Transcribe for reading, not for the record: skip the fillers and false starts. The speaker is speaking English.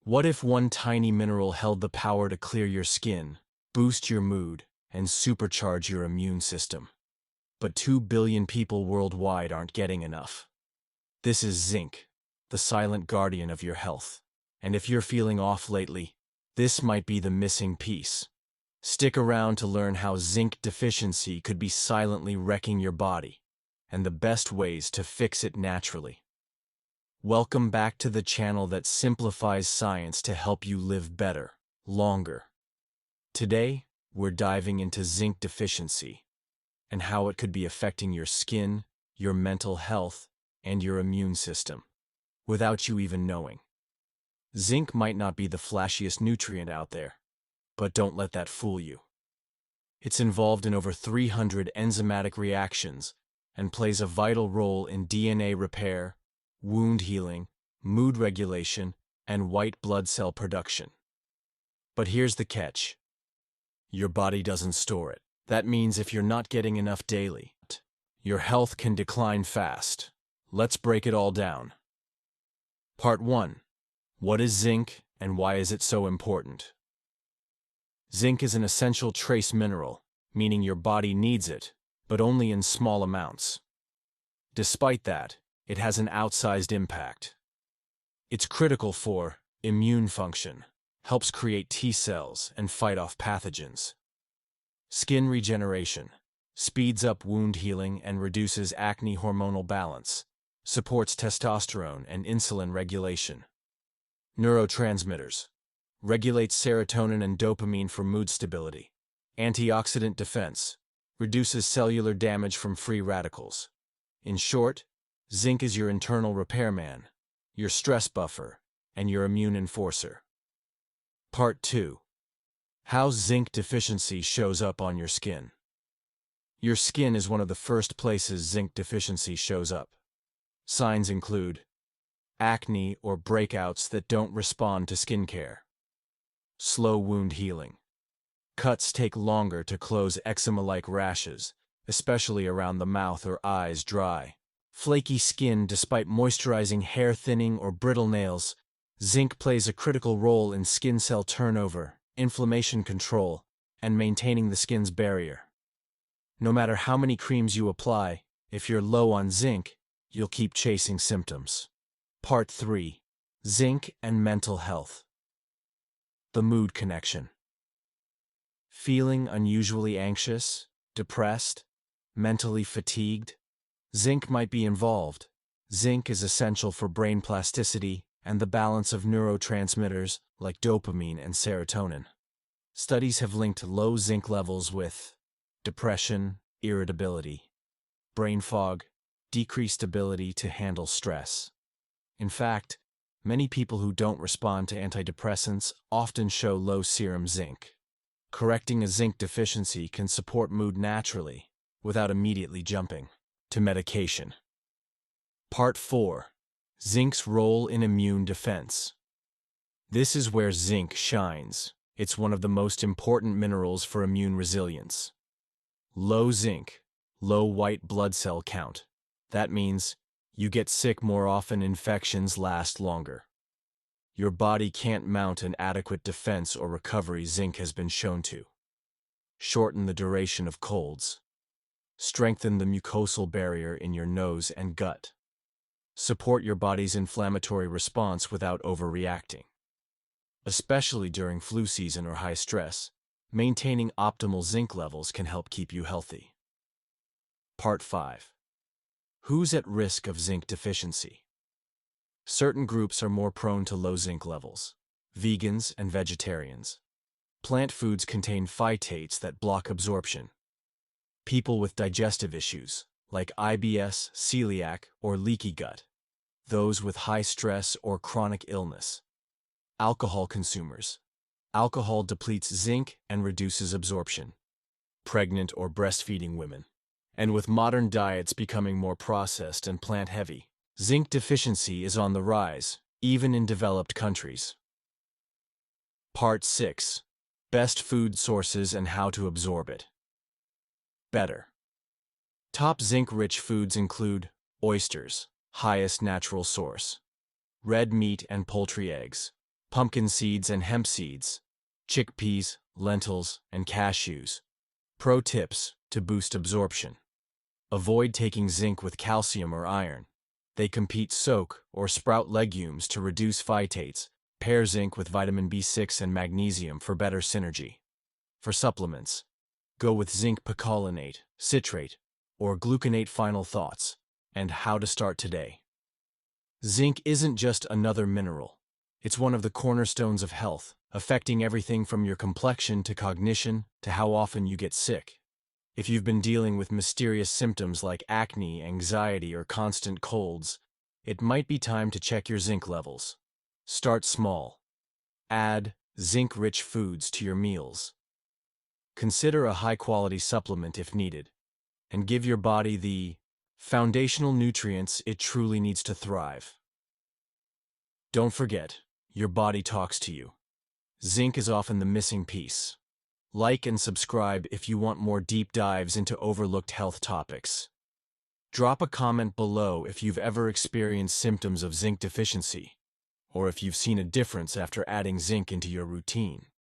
What if one tiny mineral held the power to clear your skin, boost your mood, and supercharge your immune system? But 2 billion people worldwide aren't getting enough. This is zinc, the silent guardian of your health. And if you're feeling off lately, this might be the missing piece. Stick around to learn how zinc deficiency could be silently wrecking your body, and the best ways to fix it naturally. Welcome back to the channel that simplifies science to help you live better, longer. Today, we're diving into zinc deficiency and how it could be affecting your skin, your mental health, and your immune system, without you even knowing. Zinc might not be the flashiest nutrient out there, but don't let that fool you. It's involved in over 300 enzymatic reactions and plays a vital role in DNA repair, wound healing, mood regulation, and white blood cell production. But here's the catch. Your body doesn't store it. That means if you're not getting enough daily, your health can decline fast. Let's break it all down. Part 1. What is zinc and why is it so important? Zinc is an essential trace mineral, meaning your body needs it, but only in small amounts. Despite that, it has an outsized impact. It's critical for immune function, helps create T cells and fight off pathogens. Skin regeneration, speeds up wound healing and reduces acne hormonal balance, supports testosterone and insulin regulation. Neurotransmitters, regulates serotonin and dopamine for mood stability. Antioxidant defense, reduces cellular damage from free radicals. In short, zinc is your internal repairman, your stress buffer, and your immune enforcer. Part 2. How zinc deficiency shows up on your skin. Your skin is one of the first places zinc deficiency shows up. Signs include acne or breakouts that don't respond to skincare, slow wound healing, cuts take longer to close, eczema-like rashes, especially around the mouth or eyes, dry, flaky skin despite moisturizing, hair thinning, or brittle nails. Zinc plays a critical role in skin cell turnover, inflammation control, and maintaining the skin's barrier. No matter how many creams you apply, if you're low on zinc, you'll keep chasing symptoms. Part 3. Zinc and mental health. The mood connection. Feeling unusually anxious, depressed, mentally fatigued? Zinc might be involved. Zinc is essential for brain plasticity and the balance of neurotransmitters like dopamine and serotonin. Studies have linked low zinc levels with depression, irritability, brain fog, decreased ability to handle stress. In fact, many people who don't respond to antidepressants often show low serum zinc. Correcting a zinc deficiency can support mood naturally, without immediately jumping to medication. Part 4. Zinc's role in immune defense. This is where zinc shines. It's one of the most important minerals for immune resilience. Low zinc, low white blood cell count. That means you get sick more often, infections last longer. Your body can't mount an adequate defense or recovery. Zinc has been shown to shorten the duration of colds, strengthen the mucosal barrier in your nose and gut, support your body's inflammatory response without overreacting. Especially during flu season or high stress, maintaining optimal zinc levels can help keep you healthy. Part 5. Who's at risk of zinc deficiency? Certain groups are more prone to low zinc levels. Vegans and vegetarians. Plant foods contain phytates that block absorption. People with digestive issues, like IBS, celiac, or leaky gut. Those with high stress or chronic illness. Alcohol consumers. Alcohol depletes zinc and reduces absorption. Pregnant or breastfeeding women. And with modern diets becoming more processed and plant-heavy, zinc deficiency is on the rise, even in developed countries. Part 6. Best food sources and how to absorb it. Better. Top zinc-rich foods include oysters, highest natural source. Red meat and poultry eggs. pumpkin seeds and hemp seeds, chickpeas, lentils, and cashews. Pro tips to boost absorption. Avoid taking zinc with calcium or iron. They compete soak or sprout legumes to reduce phytates. Pair zinc with vitamin B6 and magnesium for better synergy. For supplements, go with zinc picolinate, citrate, or gluconate. Final thoughts, and how to start today. Zinc isn't just another mineral. It's one of the cornerstones of health, affecting everything from your complexion to cognition to how often you get sick. If you've been dealing with mysterious symptoms like acne, anxiety, or constant colds, it might be time to check your zinc levels. Start small. Add zinc-rich foods to your meals. Consider a high-quality supplement if needed, and give your body the foundational nutrients it truly needs to thrive. Don't forget, your body talks to you. Zinc is often the missing piece. Like and subscribe if you want more deep dives into overlooked health topics. Drop a comment below if you've ever experienced symptoms of zinc deficiency, or if you've seen a difference after adding zinc into your routine.